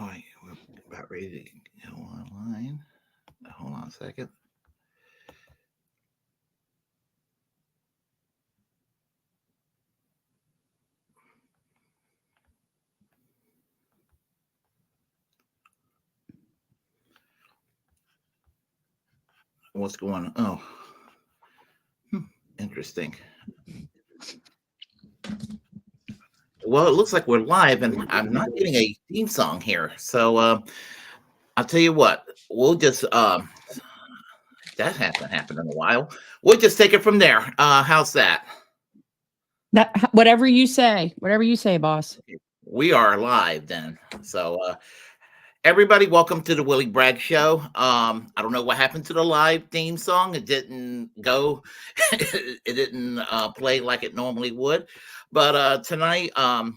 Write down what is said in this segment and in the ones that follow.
All right, we're about ready to go online. Hold on a second. What's going on? Oh, interesting. Well, it looks like we're live, and I'm not getting a theme song here. So I'll tell you what. We'll just that hasn't happened in a while. We'll just take it from there. How's that? Whatever you say, boss. We are live then. So everybody, welcome to the Willy Bragg show. I don't know what happened to the live theme song. It didn't go. It didn't play like it normally would. But tonight,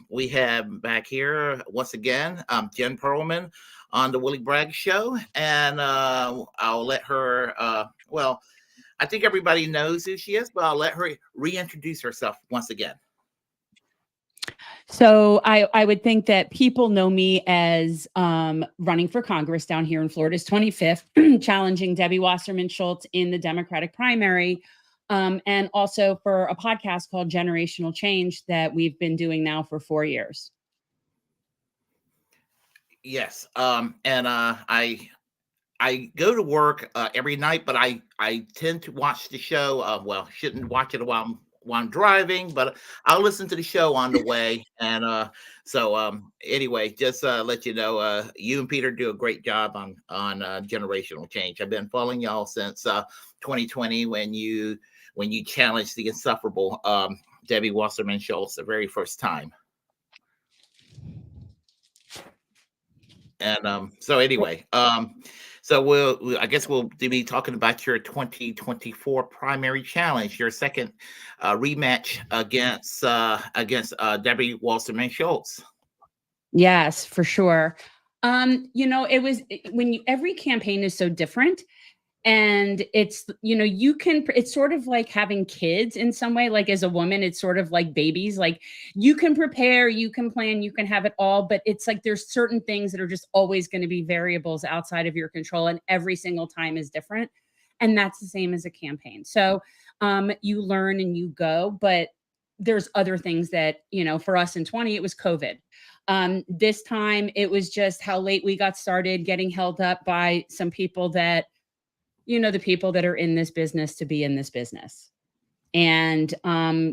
we have back here once again, Jen Perelman on the Willy Bragg show, and I'll let her. Well, I think everybody knows who she is, but I'll let her reintroduce herself once again. So I would think that people know me as running for Congress down here in Florida's 25th, challenging Debbie Wasserman Schultz in the Democratic primary, and also for a podcast called Generational Change that we've been doing now for 4 years. Yes, and I go to work every night, but I tend to watch the show. Well, shouldn't watch it while I'm driving, but I'll listen to the show on the way. And so anyway, just let you know, you and Peter do a great job on generational change. I've been following y'all since 2020 when you challenged the insufferable Debbie Wasserman Schultz the very first time. And so anyway, so I guess we'll be talking about your 2024 primary challenge, your second rematch against Debbie Wasserman Schultz. Yes, for sure. It was every campaign is so different. And it's, it's sort of like having kids in some way, like as a woman, it's sort of like babies, like you can prepare, you can plan, you can have it all, but it's like, there's certain things that are just always going to be variables outside of your control. And every single time is different. And that's the same as a campaign. So you learn and you go, but there's other things that, for us in 20, it was COVID. This time it was just how late we got started, getting held up by some people that, the people that are in this business to be in this business. And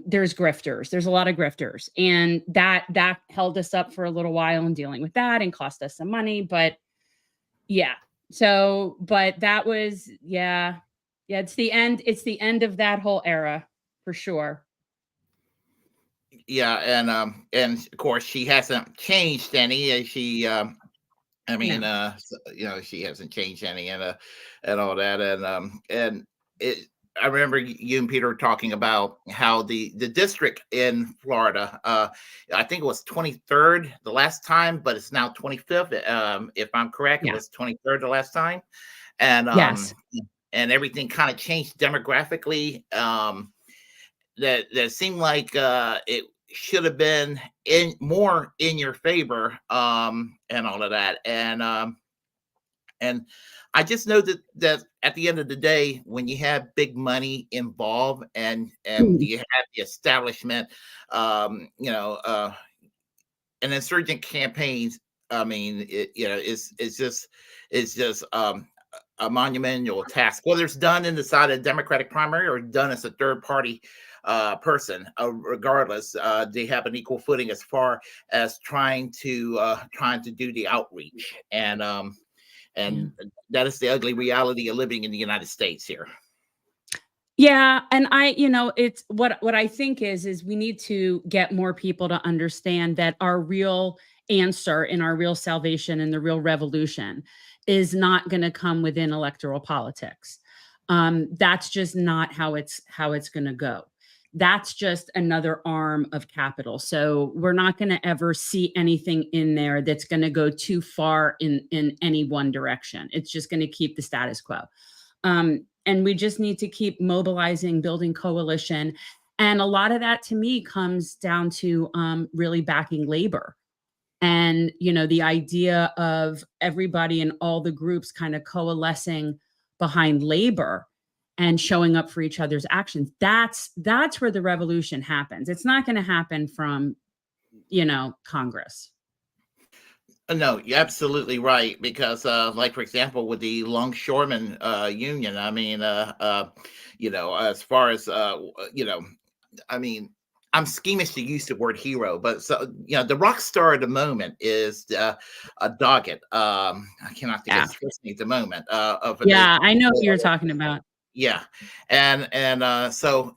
there's grifters. There's a lot of grifters. And that held us up for a little while in dealing with that and cost us some money. But yeah. So, but that was, yeah, it's the end. It's the end of that whole era for sure. Yeah. And of course she hasn't changed any. She, she hasn't changed any and all that. And I remember you and Peter talking about how the district in Florida, I think it was 23rd the last time, but it's now 25th. If I'm correct, It was 23rd the last time. And, yes. And everything kind of changed demographically. That seemed like it should have been more in your favor, and all of that. And I just know that at the end of the day, when you have big money involved and you have the establishment, an insurgent campaigns, I mean, it's just a monumental task, whether it's done in the side of the Democratic primary or done as a third party person. Regardless, they have an equal footing as far as trying to do the outreach, and that is the ugly reality of living in the United States here. Yeah. And it's what I think is we need to get more people to understand that our real answer and our real salvation and the real revolution is not going to come within electoral politics. That's just not how it's going to go. That's just another arm of capital. So we're not going to ever see anything in there that's going to go too far in any one direction. It's just going to keep the status quo. And we just need to keep mobilizing, building coalition. And a lot of that to me comes down to really backing labor. And, the idea of everybody and all the groups kind of coalescing behind labor and showing up for each other's actions. That's where the revolution happens. It's not going to happen from, Congress. No, you're absolutely right. Because, like for example, with the longshoremen union, I mean, as far as I mean, I'm squeamish to use the word hero, but so the rock star at the moment is Doggett. I cannot think of Yeah. his first name at the moment. Yeah, I know who you're talking about. Yeah, and so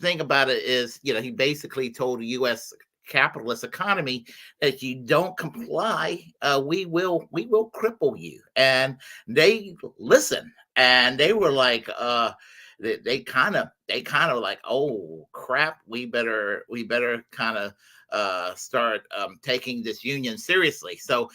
thing about it is, he basically told the U.S. capitalist economy that you don't comply, we will cripple you, and they listen, and they were like, they kind of like, oh crap, we better kind of start taking this union seriously. So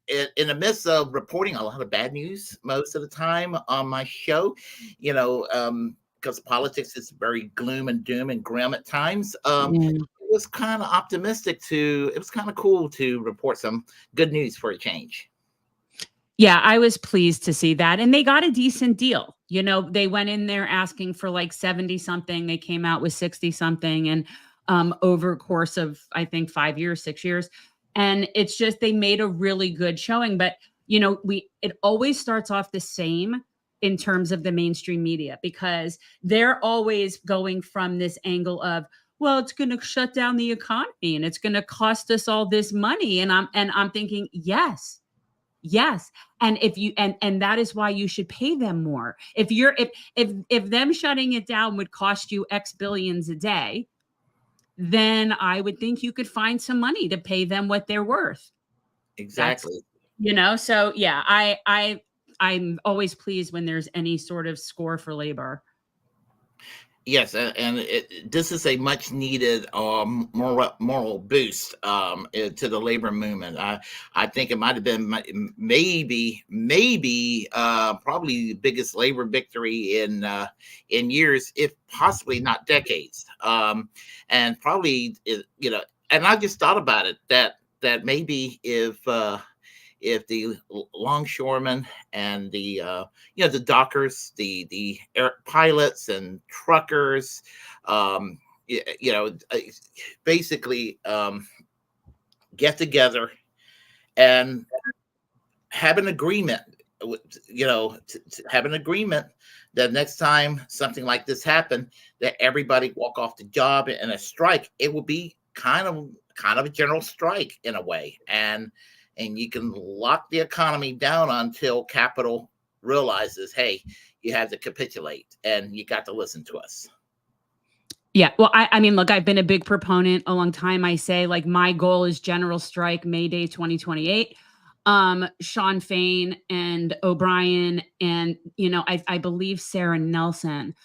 in the midst of reporting a lot of bad news most of the time on my show, because politics is very gloom and doom and grim at times. It was kind of it was kind of cool to report some good news for a change. Yeah, I was pleased to see that. And they got a decent deal. They went in there asking for like 70 something. They came out with 60 something. And over a course of, I think, 5 years, 6 years. And it's just, they made a really good showing. But, it always starts off the same in terms of the mainstream media, because they're always going from this angle of, well, it's going to shut down the economy and it's going to cost us all this money. And I'm thinking, yes. And if you, and that is why you should pay them more. If them shutting it down would cost you X billions a day, then I would think you could find some money to pay them what they're worth. Exactly. So yeah, I'm always pleased when there's any sort of score for labor. Yes, and this is a much needed moral boost to the labor movement. I think it might have been maybe probably the biggest labor victory in years, if possibly not decades. And probably and I just thought about it that maybe if the longshoremen and the the dockers, the air pilots and truckers, basically get together and have an agreement, have an agreement that next time something like this happened, that everybody walk off the job in a strike. It will be kind of a general strike in a way, and you can lock the economy down until capital realizes, hey, you have to capitulate and you got to listen to us. Yeah. Well, I mean, look, I've been a big proponent a long time. I say, like, my goal is general strike May Day 2028. Sean Fain and O'Brien and, I believe Sarah Nelson.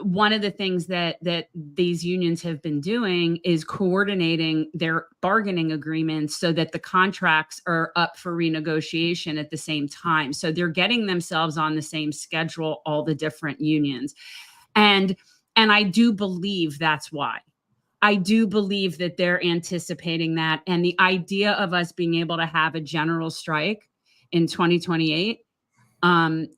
One of the things that these unions have been doing is coordinating their bargaining agreements so that the contracts are up for renegotiation at the same time. So they're getting themselves on the same schedule, all the different unions. And I do believe that's why. I do believe that they're anticipating that. And the idea of us being able to have a general strike in 2028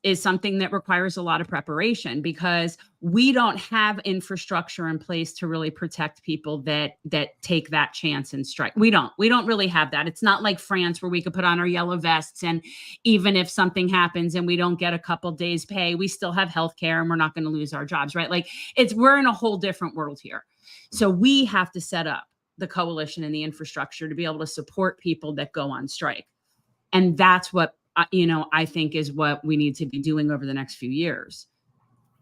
is something that requires a lot of preparation, because we don't have infrastructure in place to really protect people that take that chance and strike. We don't really have that. It's not like France, where we could put on our yellow vests, and even if something happens and we don't get a couple days pay, we still have healthcare and we're not going to lose our jobs, right? Like, we're in a whole different world here. So we have to set up the coalition and the infrastructure to be able to support people that go on strike. And that's what I think is what we need to be doing over the next few years.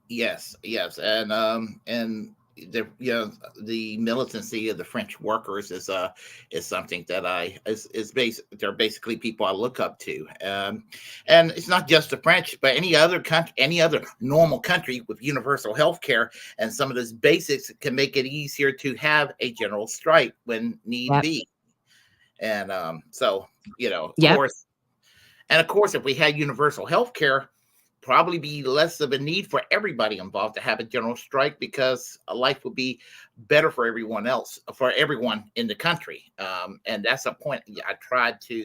Yes, and the militancy of the French workers is something that they're basically people I look up to, and it's not just the French, but any other country, any other normal country with universal health care and some of those basics can make it easier to have a general strike when need be. And so of course. And of course, if we had universal health care, probably be less of a need for everybody involved to have a general strike, because life would be better for everyone else, for everyone in the country. And that's a point I tried to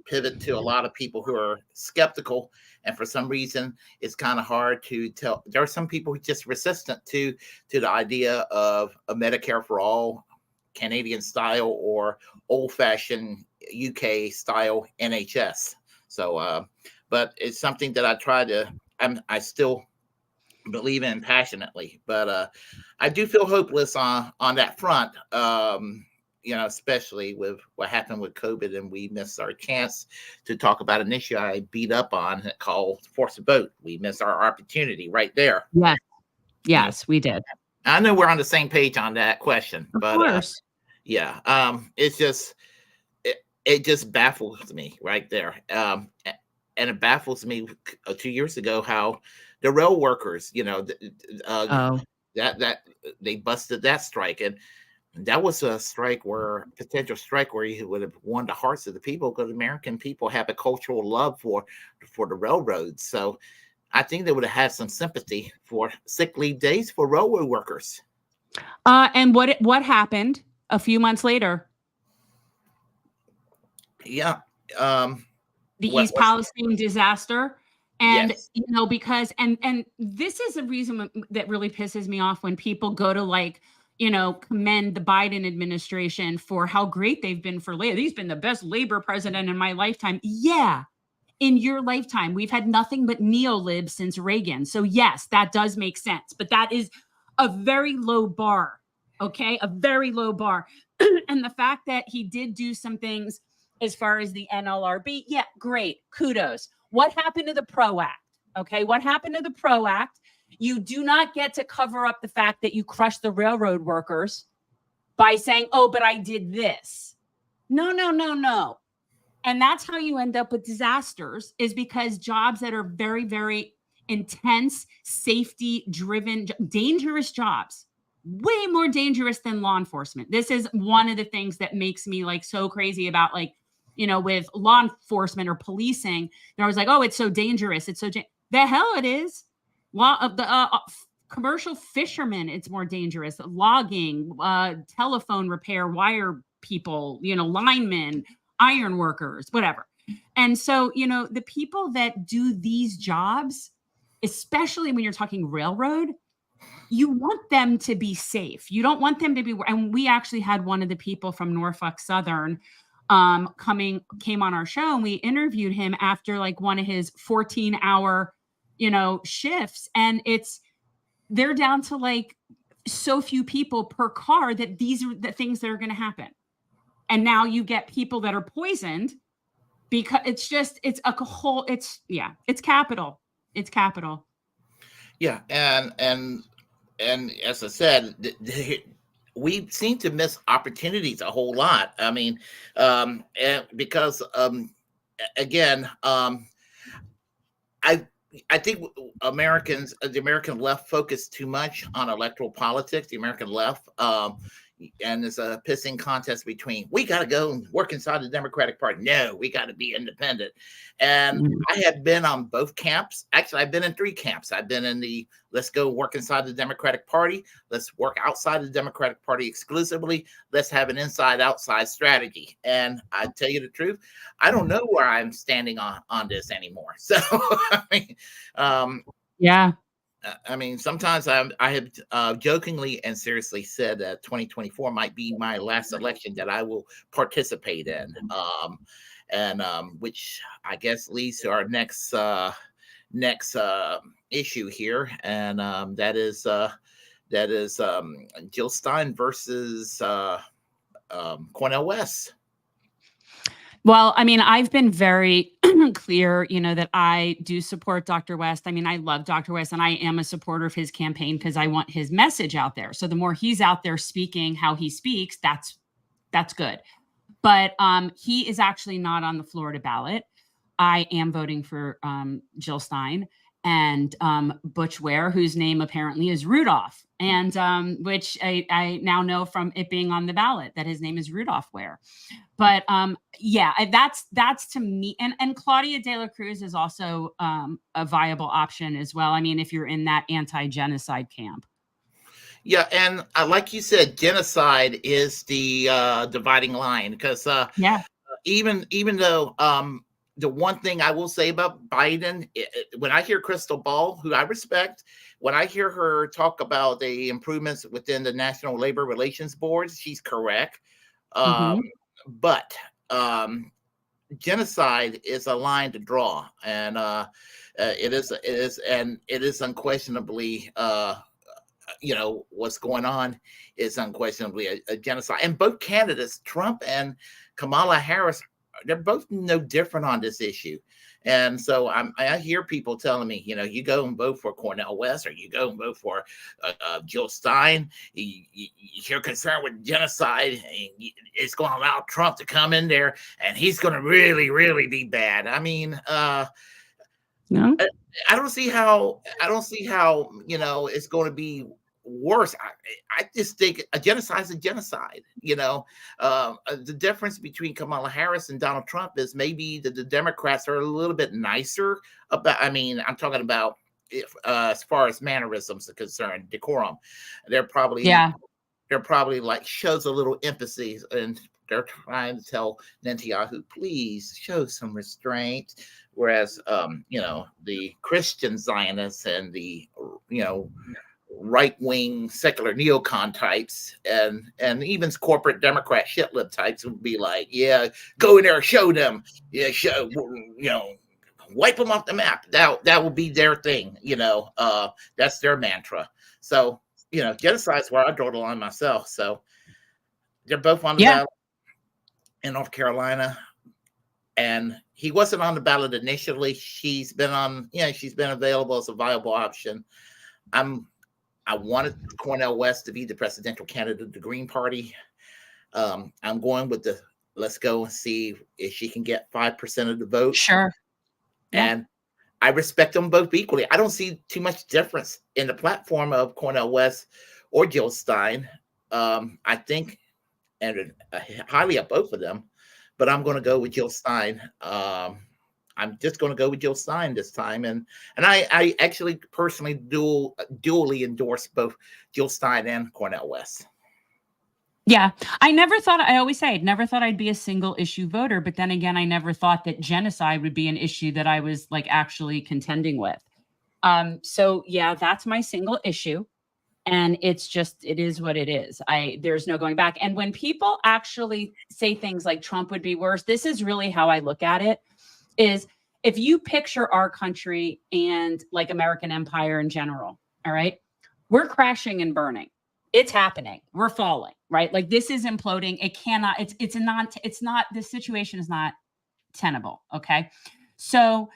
pivot to a lot of people who are skeptical. And for some reason, it's kind of hard to tell. There are some people who are just resistant to the idea of a Medicare for all, Canadian style, or old fashioned UK style NHS. So, but it's something that I try to, I still believe in passionately, but I do feel hopeless on that front. Especially with what happened with COVID, and we missed our chance to talk about an issue I beat up on called forced vote. We missed our opportunity right there. Yes, we did. I know we're on the same page on that question, of but course. It's just it just baffles me right there. And it baffles me 2 years ago how the rail workers, that they busted that strike, and that was a strike where potential strike where you would have won the hearts of the people, because American people have a cultural love for the railroads. So I think they would have had some sympathy for sick leave days for railroad workers. And what happened a few months later? Yeah. The East Palestine disaster. And, yes. Because, and this is a reason that really pisses me off when people go to commend the Biden administration for how great they've been for labor. He's been the best labor president in my lifetime. Yeah. In your lifetime, we've had nothing but neolibs since Reagan. So yes, that does make sense, but that is a very low bar. Okay. A very low bar. And the fact that he did do some things as far as the NLRB. Yeah. Great. Kudos. What happened to the PRO Act? Okay. What happened to the PRO Act? You do not get to cover up the fact that you crushed the railroad workers by saying, oh, but I did this. No. And that's how you end up with disasters, is because jobs that are very, very intense, safety driven, dangerous jobs, way more dangerous than law enforcement. This is one of the things that makes me so crazy about with law enforcement or policing. They're always like, oh, it's so dangerous. It's so the hell it is. Law of the commercial fishermen, it's more dangerous. Logging, telephone repair, wire people, linemen, iron workers, whatever. And so, the people that do these jobs, especially when you're talking railroad, you want them to be safe. You don't want them to be. And we actually had one of the people from Norfolk Southern came on our show, and we interviewed him after one of his 14-hour shifts, and they're down to so few people per car that these are the things that are going to happen. And now you get people that are poisoned because it's capital. It's capital. Yeah. And as I said, we seem to miss opportunities a whole lot. I mean, and because again, I think the American left focus too much on electoral politics. The American left, and there's a pissing contest between, we got to go and work inside the Democratic Party. No, we got to be independent. And I have been on both camps. Actually, I've been in 3 camps. I've been in the, let's go work inside the Democratic Party. Let's work outside the Democratic Party exclusively. Let's have an inside-outside strategy. And I tell you the truth, I don't know where I'm standing on this anymore. So, I mean, yeah. I mean, sometimes I have jokingly and seriously said that 2024 might be my last election that I will participate in, which I guess leads to our next issue here, and that is Jill Stein versus Cornel West. Well, I mean, I've been very clear, that I do support Dr. West. I mean, I love Dr. West, and I am a supporter of his campaign because I want his message out there. So the more he's out there speaking how he speaks, that's good. But he is actually not on the Florida ballot. I am voting for Jill Stein. and Butch Ware, whose name apparently is Rudolph, and which I now know from it being on the ballot that his name is Rudolph Ware. But yeah, that's to me, and Claudia de la Cruz is also a viable option as well. I mean, if you're in that anti-genocide camp. Yeah, and like you said, genocide is the dividing line, because Yeah. even though the one thing I will say about Biden, when I hear Crystal Ball, who I respect, when I hear her talk about the improvements within the National Labor Relations Board, she's correct. Mm-hmm. But genocide is a line to draw, and it is unquestionably, what's going on is unquestionably a genocide. And both candidates, Trump and Kamala Harris, they're both no different on this issue. And so I hear people telling me, you go and vote for Cornel West, or you go and vote for Jill Stein. You're concerned with genocide. It's going to allow Trump to come in there, and he's going to really, really be bad. I mean, No. I don't see how it's going to be worse. I just think a genocide is a genocide. The difference between Kamala Harris and Donald Trump is maybe that the Democrats are a little bit nicer about. I mean, I'm talking about as far as mannerisms are concerned, decorum. They're probably like shows a little empathy, and they're trying to tell Netanyahu, please show some restraint. Whereas, the Christian Zionists and the, right-wing secular neocon types and even corporate Democrat shitlib types would be like, yeah, go in there, show them, wipe them off the map. That will be their thing, that's their mantra. So, genocide is where I draw the line myself. So they're both on the ballot in North Carolina. And he wasn't on the ballot initially. She's been available as a viable option. I wanted Cornel West to be the presidential candidate of the Green Party. I'm going with let's go and see if she can get 5% of the vote. Sure. Yeah. And I respect them both equally. I don't see too much difference in the platform of Cornel West or Jill Stein. I think, and highly of both of them, but I'm going to go with Jill Stein. I'm just going to go with Jill Stein this time. And I actually personally dually endorse both Jill Stein and Cornel West. Yeah. I always say, never thought I'd be a single issue voter. But then again, I never thought that genocide would be an issue that I was like actually contending with. So yeah, that's my single issue. And it is what it is. There's no going back. And when people actually say things like Trump would be worse, this is really how I look at it, is if you picture our country and like American empire in general, all right, we're crashing and burning. It's happening. We're falling, right? Like this is imploding. It cannot, the situation is not tenable. Okay. So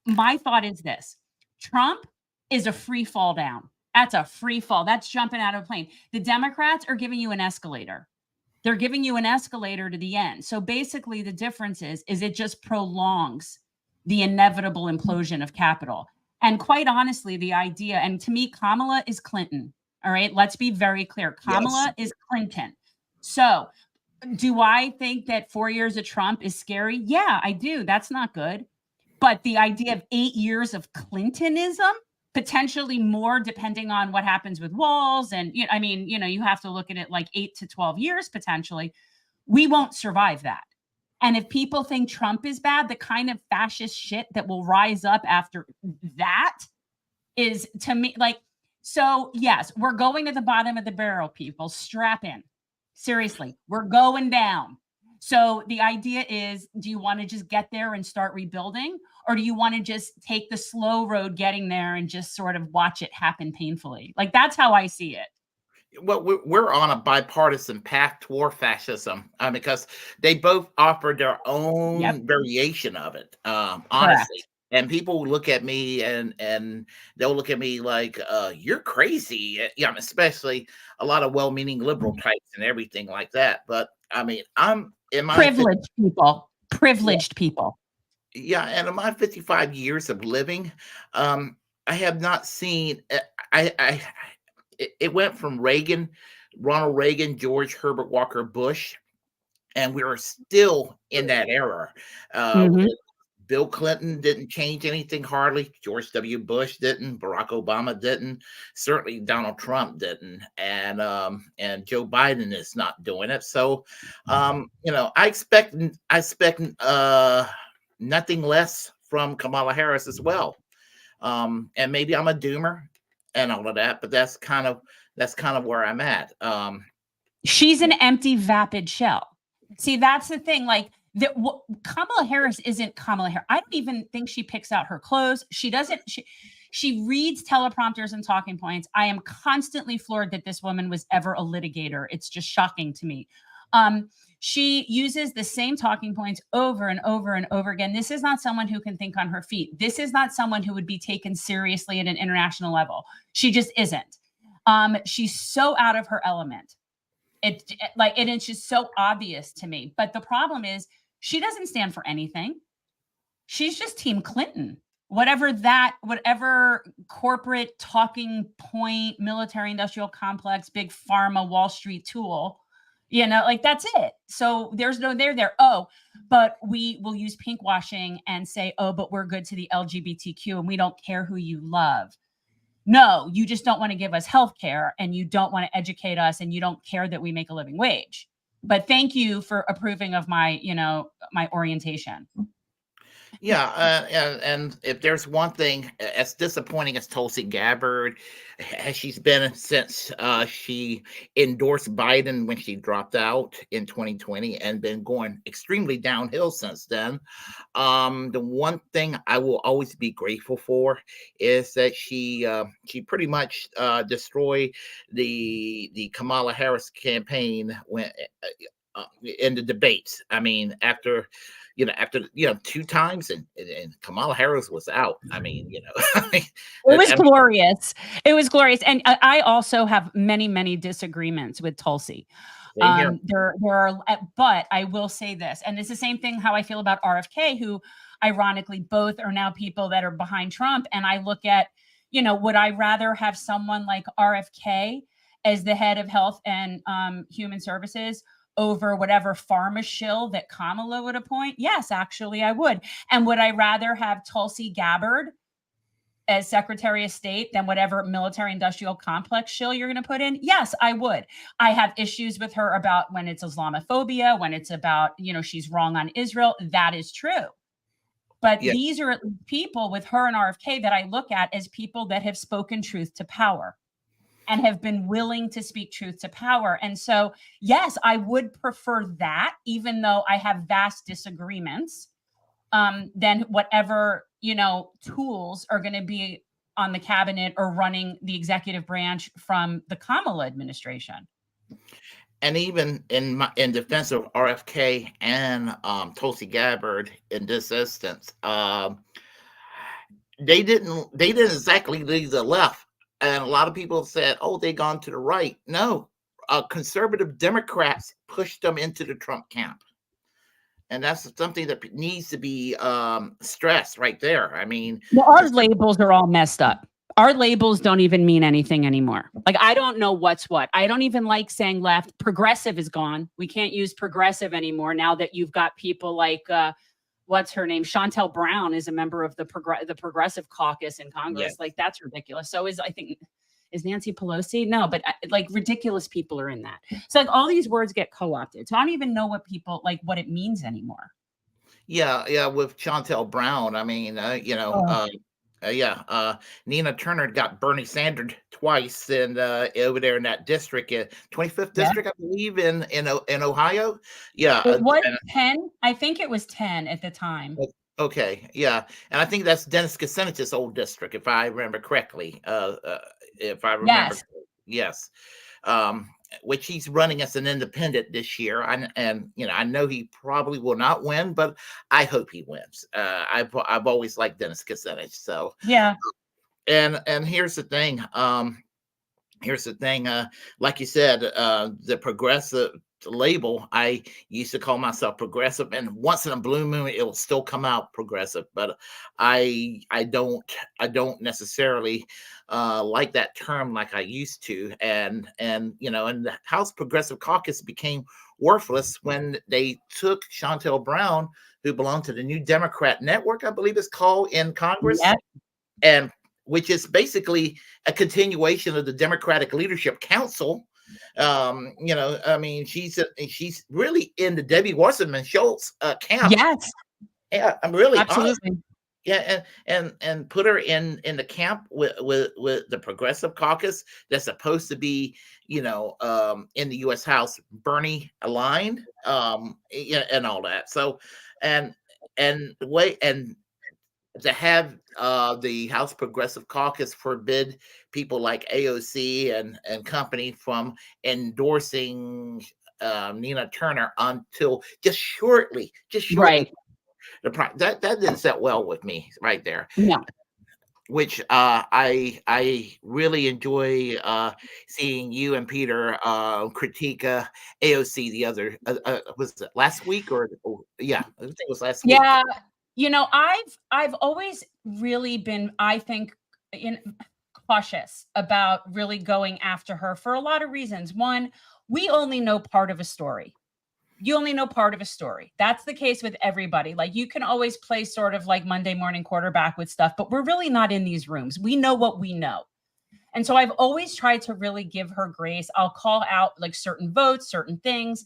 my thought is this: Trump is a free fall down. That's a free fall. That's jumping out of a plane. The Democrats are giving you an escalator. They're giving you an escalator to the end. So basically the difference is it just prolongs the inevitable implosion of Capitol. And quite honestly, the idea, and to me, Kamala is Clinton. All right. Let's be very clear. Kamala is Clinton. So do I think that 4 years of Trump is scary? Yeah, I do. That's not good. But the idea of 8 years of Clintonism, potentially more depending on what happens with walls. And, you have to look at it like 8 to 12 years, potentially. We won't survive that. And if people think Trump is bad, the kind of fascist shit that will rise up after that is, to me, like, so yes, we're going to the bottom of the barrel, people. Strap in. Seriously, we're going down. So the idea is, do you want to just get there and start rebuilding? Or do you want to just take the slow road getting there and just sort of watch it happen painfully? Like, that's how I see it. Well, we're on a bipartisan path toward fascism because they both offer their own variation of it, honestly. Correct. And people look at me and they'll look at me like, you're crazy. Yeah, especially a lot of well-meaning liberal types and everything like that. But I mean, I'm in my privileged people. Yeah, and in my 55 years of living, I have not seen. I it went from Reagan, Ronald Reagan, George Herbert Walker Bush, and we are still in that era. Uh, Mhm. Bill Clinton didn't change anything hardly. George W. Bush didn't. Barack Obama didn't. Certainly Donald Trump didn't. And Joe Biden is not doing it. So, I expect nothing less from Kamala Harris as well. And maybe I'm a doomer and all of that, but that's kind of where I'm at. She's an empty, vapid shell. See, that's the thing. Like, Kamala Harris isn't Kamala Harris. I don't even think she picks out her clothes. She doesn't. She reads teleprompters and talking points. I am constantly floored that this woman was ever a litigator. It's just shocking to me. She uses the same talking points over and over and over again. This is not someone who can think on her feet. This is not someone who would be taken seriously at an international level. She just isn't. She's so out of her element. It's just so obvious to me. But the problem is she doesn't stand for anything. She's just Team Clinton. Whatever corporate talking point, military industrial complex, big pharma, Wall Street tool, like that's it. So there's no there. Oh, but we will use pink washing and say, oh, but we're good to the LGBTQ and we don't care who you love. No, you just don't want to give us health care and you don't want to educate us and you don't care that we make a living wage. But thank you for approving of my orientation. Yeah, and if there's one thing as disappointing as Tulsi Gabbard, as she's been since she endorsed Biden when she dropped out in 2020 and been going extremely downhill since then. The one thing I will always be grateful for is that she pretty much destroyed the Kamala Harris campaign when in the debates. I mean, after two times and Kamala Harris was out. I mean, it was glorious. It was glorious. And I also have many, many disagreements with Tulsi. There are, but I will say this, and it's the same thing how I feel about RFK, who ironically both are now people that are behind Trump. And I look at, would I rather have someone like RFK as the head of health and human services over whatever pharma shill that Kamala would appoint? Yes, actually, I would. And would I rather have Tulsi Gabbard as Secretary of State than whatever military industrial complex shill you're going to put in? Yes, I would. I have issues with her about when it's Islamophobia, when it's about, she's wrong on Israel. That is true. But these are people with her and RFK that I look at as people that have spoken truth to power and have been willing to speak truth to power. And so, yes, I would prefer that, even though I have vast disagreements, than whatever, tools are going to be on the cabinet or running the executive branch from the Kamala administration. And even in defense of RFK and Tulsi Gabbard in this instance, they didn't exactly leave the left. And a lot of people said, oh, they gone to the right. No, conservative Democrats pushed them into the Trump camp. And that's something that needs to be stressed right there. I mean, our labels are all messed up. Our labels don't even mean anything anymore. Like, I don't know what's what. I don't even like saying left. Progressive is gone. We can't use progressive anymore now that you've got people like, what's her name? Chantel Brown is a member of the Progressive Caucus in Congress. Yes. Like, that's ridiculous. So is Nancy Pelosi? No, but like ridiculous people are in that. So like all these words get co-opted. So I don't even know what it means anymore. Yeah. With Chantel Brown, I mean, Nina Turner got Bernie Sanders twice, and over there in that district, 25th district, I believe, in Ohio. Yeah, it was 10. I think it was 10 at the time. Okay, yeah, and I think that's Dennis Kucinich's old district, if I remember correctly. Yes. Which he's running as an independent this year, and I know he probably will not win, but I hope he wins. I've always liked Dennis Kucinich, so yeah. And here's the thing. Like you said, the label. I used to call myself progressive, and once in a blue moon it will still come out progressive, but I don't necessarily like that term like I used to. And and the House Progressive Caucus became worthless when they took Chantel Brown, who belonged to the New Democrat Network, I believe it's called, in Congress, Yeah. and which is basically a continuation of the Democratic Leadership Council. I mean, she's really in the Debbie Wasserman Schultz camp. Yes, Yeah, I'm really honest. absolutely. Yeah, and put her in the camp with the Progressive Caucus that's supposed to be, in the U.S. House Bernie aligned, yeah, and all that. So, and the way and to have the House Progressive Caucus forbid people like AOC and company from endorsing Nina Turner until just shortly Right. that didn't set well with me right there. No. Which I really enjoy seeing you and Peter critique AOC the other was it last week yeah, I think it was last week. Yeah. I've always really been, I think, cautious about really going after her for a lot of reasons. One, we only know part of a story. You only know part of a story. That's the case with everybody. Like, you can always play sort of like Monday morning quarterback with stuff, but we're really not in these rooms. We know what we know. And so I've always tried to really give her grace. I'll call out like certain votes, certain things,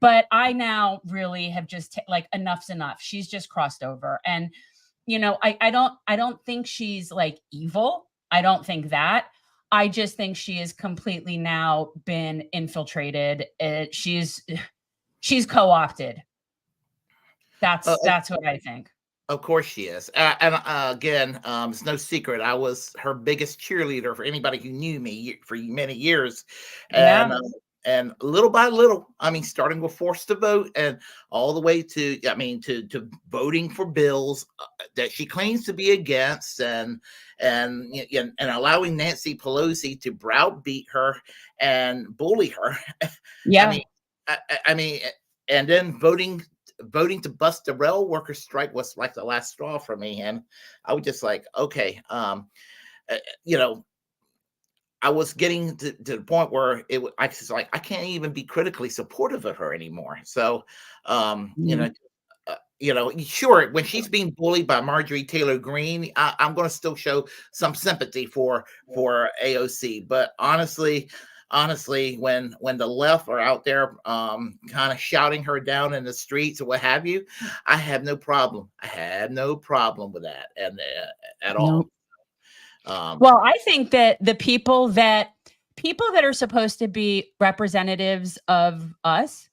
but I now really have just like, enough's enough. She's just crossed over. And, I don't think she's like evil. I don't think that. I just think she has completely now been infiltrated. She's co-opted. That's what I think. Of course she is. And again, it's no secret. I was her biggest cheerleader for anybody who knew me for many years. And Yeah. And little by little, I mean, starting with forced to vote and all the way to, I mean, to voting for bills that she claims to be against, and allowing Nancy Pelosi to browbeat her and bully her. Yeah. I mean, and then voting to bust the rail worker strike was like the last straw for me. And I was just like, okay, I was getting to the point where I was like, I can't even be critically supportive of her anymore. So, sure, when she's being bullied by Marjorie Taylor Greene, I'm going to still show some sympathy for AOC. But honestly, when the left are out there kind of shouting her down in the streets or what have you, I have no problem. I had no problem with that at all. Nope. Well, I think that the people that are supposed to be representatives of us,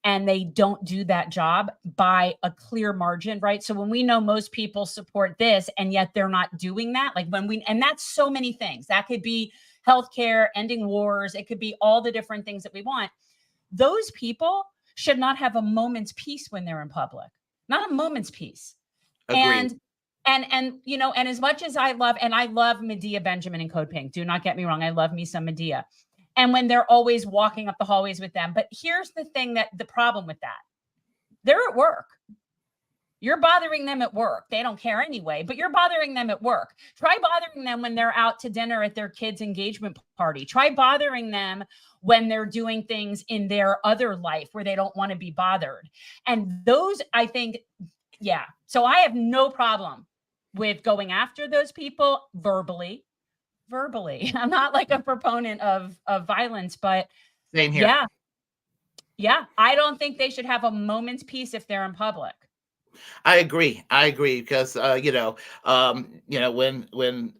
and they don't do that job by a clear margin, right? So when we know most people support this and yet they're not doing that, like and that's so many things. That could be healthcare, ending wars. It could be all the different things that we want. Those people should not have a moment's peace when they're in public, not a moment's peace. Agreed. And as much as I love Medea Benjamin and Code Pink, do not get me wrong. I love me some Medea. And when they're always walking up the hallways with them. But here's the thing, the problem with that. They're at work. You're bothering them at work. They don't care anyway, but you're bothering them at work. Try bothering them when they're out to dinner at their kids' engagement party. Try bothering them when they're doing things in their other life where they don't want to be bothered. And those, I think, yeah. So I have no problem with going after those people verbally. I'm not like a proponent of violence, but same here. Yeah. I don't think they should have a moment's peace if they're in public. I agree because when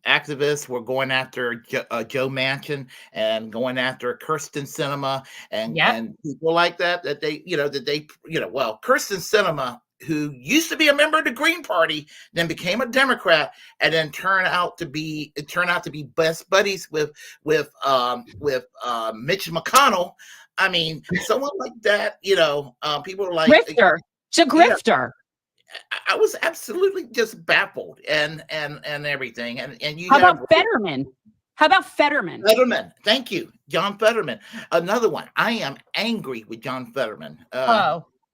activists were going after Joe Manchin and going after Kirsten Sinema and people like that Kirsten Sinema, who used to be a member of the Green Party, then became a Democrat, and then turned out to be best buddies with Mitch McConnell. I mean, someone like that, people are like, grifter. It's a grifter. Yeah, I was absolutely just baffled and everything. And you how about Fetterman? How about Fetterman? Fetterman, thank you, John Fetterman. Another one. I am angry with John Fetterman.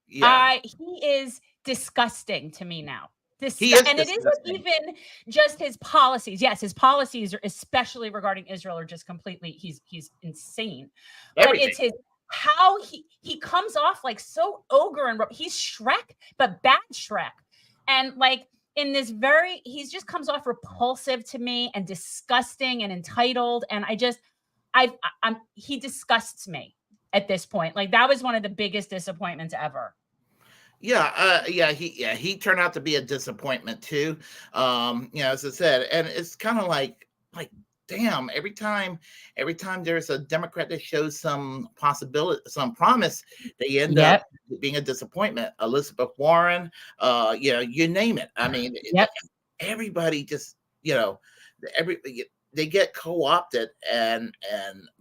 Yeah, He is disgusting to me now. he is And it isn't disgusting. even just his policies. Yes, his policies, are, especially regarding Israel, are just completely. He's insane. But Everything. it's his how he comes off like so ogre and he's Shrek, but bad Shrek, and like in this he's just comes off repulsive to me and disgusting and entitled, and he disgusts me at this point. Like that was one of the biggest disappointments ever. He turned out to be a disappointment too. As I said, and it's kind of like damn, every time there's a Democrat that shows some possibility, some promise, they end up being a disappointment. Elizabeth Warren, you name it. I mean, everybody just, they get co-opted and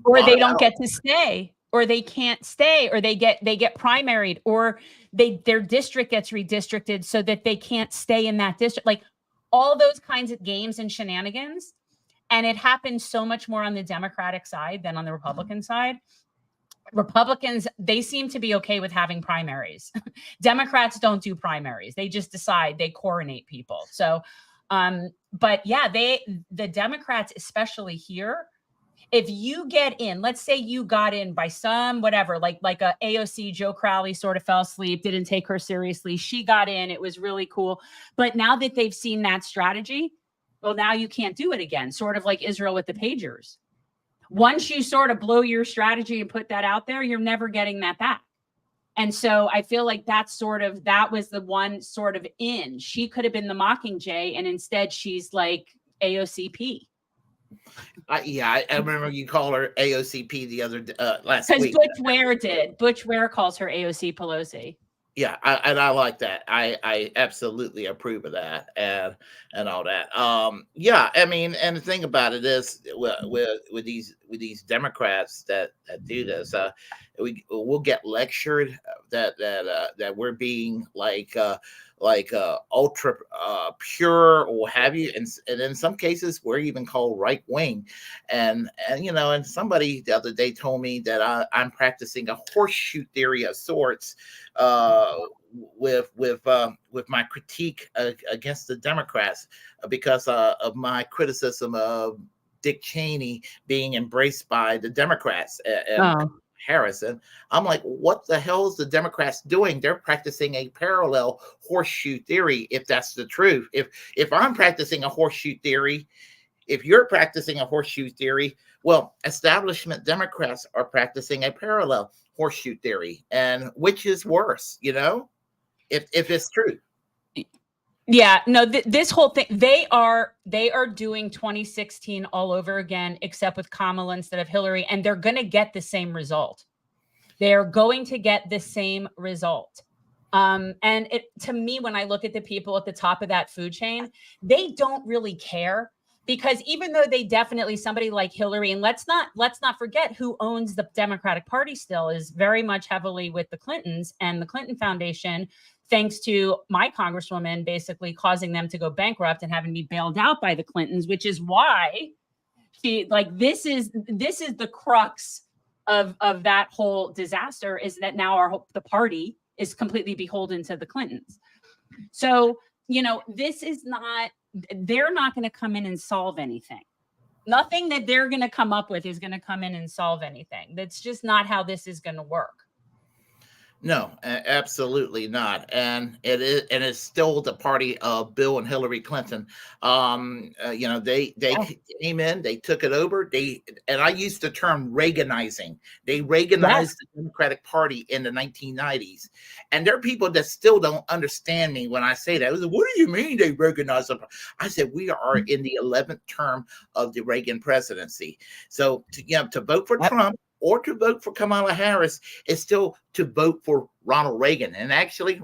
or they don't get to stay, or they can't stay, or they get primaried, or their district gets redistricted so that they can't stay in that district. Like all those kinds of games and shenanigans. And it happens so much more on the Democratic side than on the Republican side. Republicans, they seem to be okay with having primaries. Democrats don't do primaries. They just decide, they coronate people. So, but yeah, the Democrats, especially here, if you get in, let's say you got in by some whatever, like a AOC, Joe Crowley sort of fell asleep, didn't take her seriously. She got in, it was really cool. But now that they've seen that strategy, well, now you can't do it again, sort of like Israel with the pagers. Once you sort of blow your strategy and put that out there, you're never getting that back. And so I feel like that was the one sort of in. She could have been the Mockingjay, and instead she's like AOCP. I remember you called her AOCP the other last week. Because Butch Ware did. Butch Ware calls her AOC Pelosi. Yeah, I like that. I absolutely approve of that and all that. I mean, and the thing about it is with these Democrats that do this, we'll get lectured that we're being like ultra pure or what have you, and in some cases we're even called right wing, and somebody the other day told me that I'm practicing a horseshoe theory of sorts with my critique against the Democrats because of my criticism of Dick Cheney being embraced by the Democrats and Harrison. I'm like, what the hell is the Democrats doing? They're practicing a parallel horseshoe theory, if that's the truth. If I'm practicing a horseshoe theory, if you're practicing a horseshoe theory, well, establishment Democrats are practicing a parallel horseshoe theory. And which is worse, if it's true? Yeah, no, this whole thing, they are doing 2016 all over again, except with Kamala instead of Hillary, and they're going to get the same result. They're going to get the same result. And to me, when I look at the people at the top of that food chain, they don't really care, because even though they definitely, somebody like Hillary, and let's not forget who owns the Democratic Party still, is very much heavily with the Clintons and the Clinton Foundation, thanks to my Congresswoman basically causing them to go bankrupt and having to be bailed out by the Clintons, which is why this is the crux of that whole disaster, is that now the party is completely beholden to the Clintons. So, this is they're not going to come in and solve anything. Nothing that they're going to come up with is going to come in and solve anything. That's just not how this is going to work. No, absolutely not. And it's still the party of Bill and Hillary Clinton. They came in, they took it over. And I used the term Reaganizing. They Reaganized the Democratic Party in the 1990s. And there are people that still don't understand me when I say that. Like, what do you mean they Reaganized them? I said, we are in the 11th term of the Reagan presidency. So to vote for Trump or to vote for Kamala Harris is still to vote for Ronald Reagan. And actually,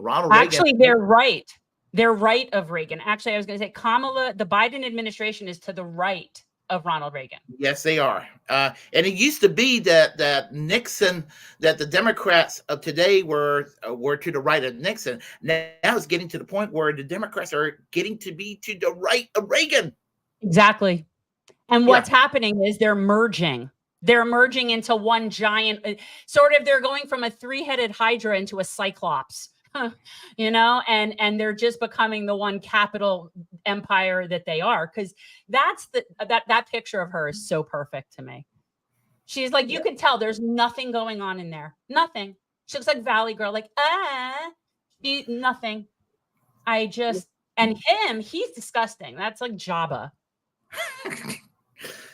they're right. They're right of Reagan. Actually, I was going to say the Biden administration is to the right of Ronald Reagan. Yes, they are. And it used to be that Nixon, that the Democrats of today were to the right of Nixon. Now it's getting to the point where the Democrats are getting to be to the right of Reagan. Exactly. And what's happening is they're merging. They're merging into one giant, sort of, they're going from a three-headed hydra into a cyclops, you know, and they're just becoming the one capital empire that they are. Because that's that picture of her is so perfect to me. She's like, you can tell there's nothing going on in there. Nothing. She looks like Valley Girl, like, nothing. And him, he's disgusting. That's like Jabba.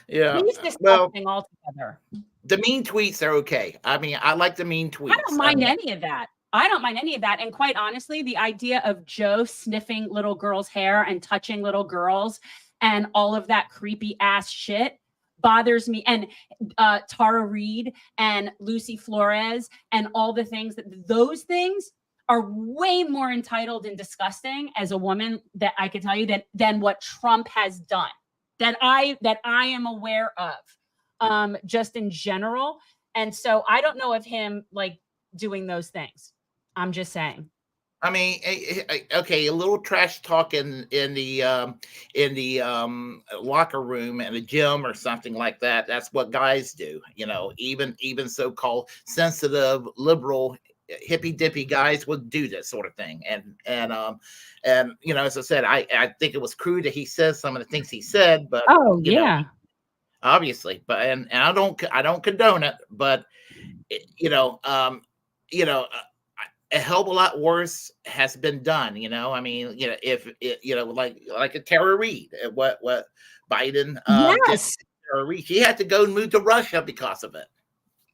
Yeah. He's disgusting altogether. The mean tweets are okay. I mean, I like the mean tweets. I don't mind any of that. I don't mind any of that. And quite honestly, the idea of Joe sniffing little girls' hair and touching little girls and all of that creepy ass shit bothers me. And Tara Reid and Lucy Flores and all the things, those things are way more entitled and disgusting as a woman, that I can tell you, than what Trump has done, that I am aware of, just in general. And so I don't know of him like doing those things. I'm just saying. I mean, okay, a little trash talk in the locker room in a gym or something like that. That's what guys do, you know. Even so-called sensitive, liberal, hippy dippy guys would do this sort of thing. And you know, as I said, I think it was crude that he says some of the things he said, but you know, obviously, but and I don't condone it, but you know, a hell of a lot worse has been done. You know, I mean, you know, if you know, like a Tara Reid, what Biden did to Tara Reid, she had to go and move to Russia because of it.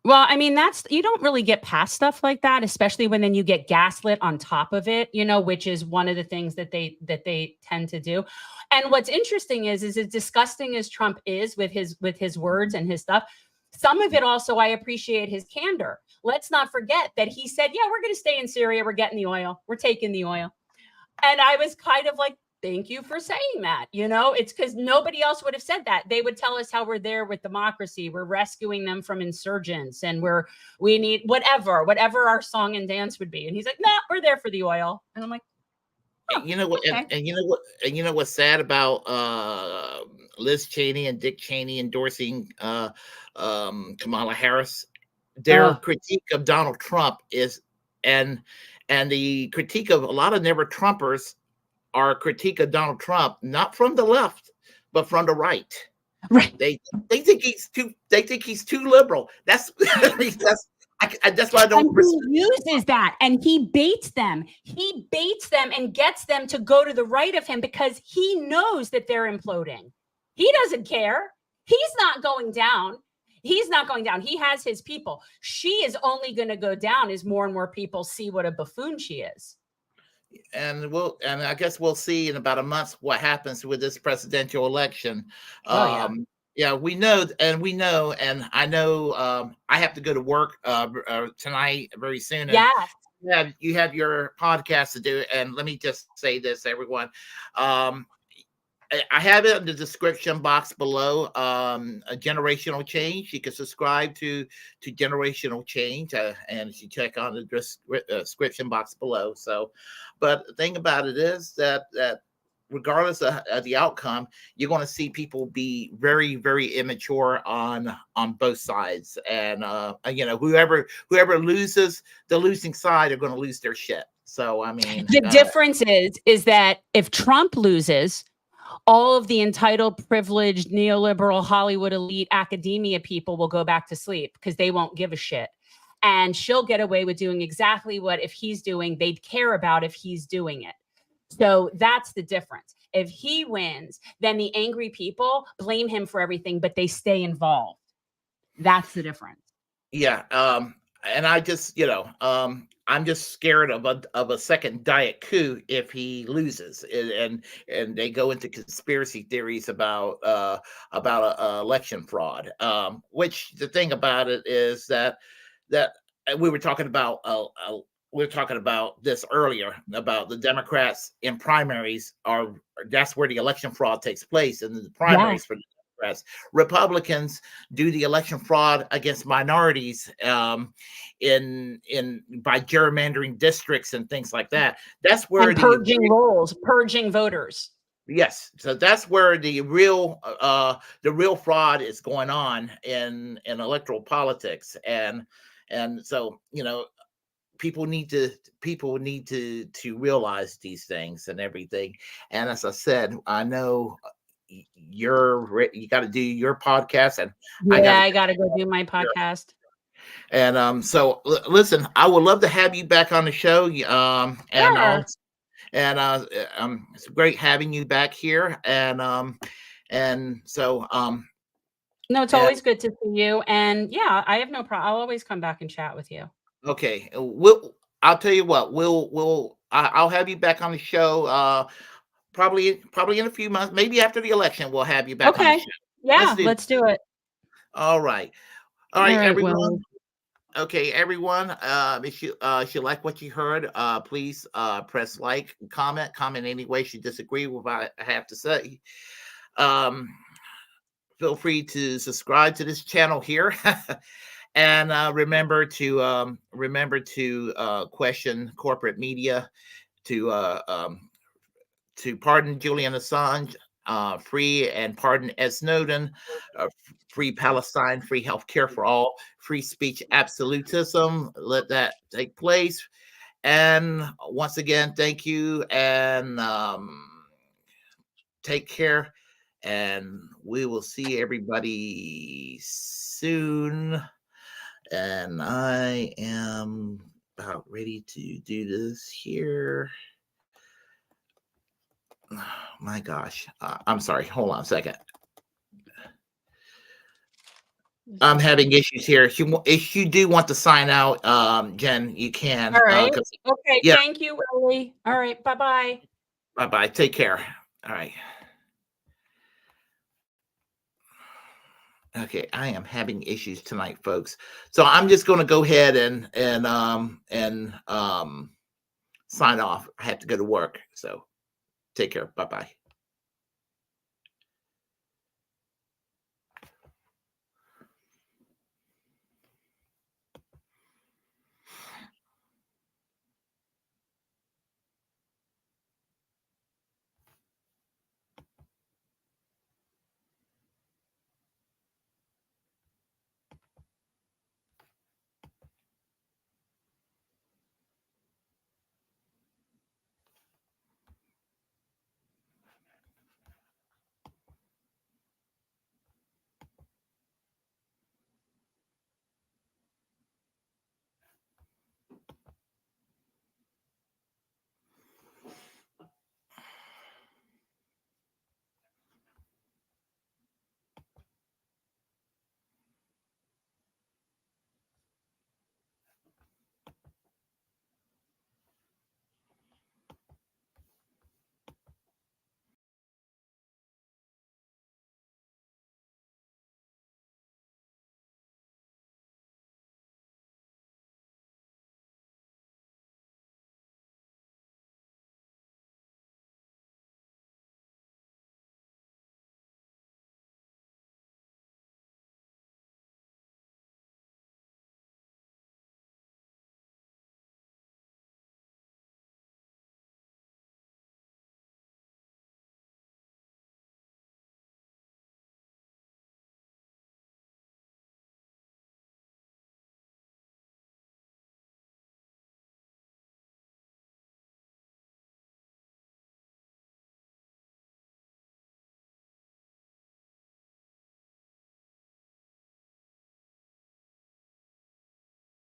Well, I mean, you don't really get past stuff like that, especially when then you get gaslit on top of it, you know, which is one of the things that they tend to do. And what's interesting is as disgusting as Trump is with his words and his stuff, some of it also, I appreciate his candor. Let's not forget that he said, yeah, we're going to stay in Syria. We're getting the oil. We're taking the oil. And I was kind of like, thank you for saying that. You know, it's because nobody else would have said that. They would tell us how we're there with democracy. We're rescuing them from insurgents and we need whatever our song and dance would be. And he's like, nah, we're there for the oil. And I'm like, oh, you know what, okay. and you know what's sad about Liz Cheney and Dick Cheney endorsing Kamala Harris? Their critique of Donald Trump is, and the critique of a lot of never Trumpers are a critique of Donald Trump, not from the left, but from the right. Right. They think he's too liberal. That's that's why I don't. And he uses that, and he baits them. He baits them and gets them to go to the right of him because he knows that they're imploding. He doesn't care. He's not going down. He's not going down. He has his people. She is only going to go down as more and more people see what a buffoon she is. And I guess we'll see in about a month what happens with this presidential election. Yeah, we know, and I know I have to go to work tonight very soon. Yeah. You have your podcast to do, and let me just say this, everyone. I have it in the description box below. A generational change. You can subscribe to generational change, and you check on the description box below. So, but the thing about it is that regardless of the outcome, you're going to see people be very, very immature on both sides, and you know, whoever loses, the losing side are going to lose their shit. So, I mean, the difference is that if Trump loses, all of the entitled, privileged, neoliberal, Hollywood elite academia people will go back to sleep because they won't give a shit. And she'll get away with doing exactly what, if he's doing, they'd care about if he's doing it. So that's the difference. If he wins, then the angry people blame him for everything, but they stay involved. That's the difference. Yeah. And I just, you know, I'm just scared of a second diet coup if he loses, and they go into conspiracy theories about election fraud. Which the thing about it is that we were talking about this earlier about the Democrats in primaries that's where the election fraud takes place, in the primaries for the Democrats. Republicans do the election fraud against minorities by gerrymandering districts and things like that. That's where purging rolls, purging voters. Yes, so that's where the real fraud is going on in electoral politics, and so people need to realize these things and everything. And as I said, I know you got to do your podcast, and I got Yeah, to I gotta go do my podcast. and so listen, I would love to have you back on the show. And Sure. also, and it's great having you back here. And so No, it's and always good to see you. And yeah, I have no problem. I'll always come back and chat with you. okay, I'll tell you what, I'll have you back on the show. Probably in a few months, maybe after the election, we'll have you back on the Okay. show. Let's Yeah, do. let's do it. All right, all All right, right, everyone. Willie. Okay, everyone. If you like what you heard, please press like, comment any way you disagree with what I have to say. Um, Feel free to subscribe to this channel here, and remember to question corporate media, to pardon Julian Assange, free and pardon Ed Snowden, free Palestine, free healthcare for all, free speech absolutism. Let that take place. And once again, thank you, and take care. And we will see everybody soon. And I am about ready to do this here. My gosh. I'm sorry. Hold on a second. I'm having issues here. If you do want to sign out, Jen, you can. All right. Okay. Yeah. Thank you, Willie. All right. Bye-bye. Bye-bye. Take care. All right. Okay, I am having issues tonight, folks. So I'm just going to go ahead and sign off. I have to go to work. So take care. Bye-bye.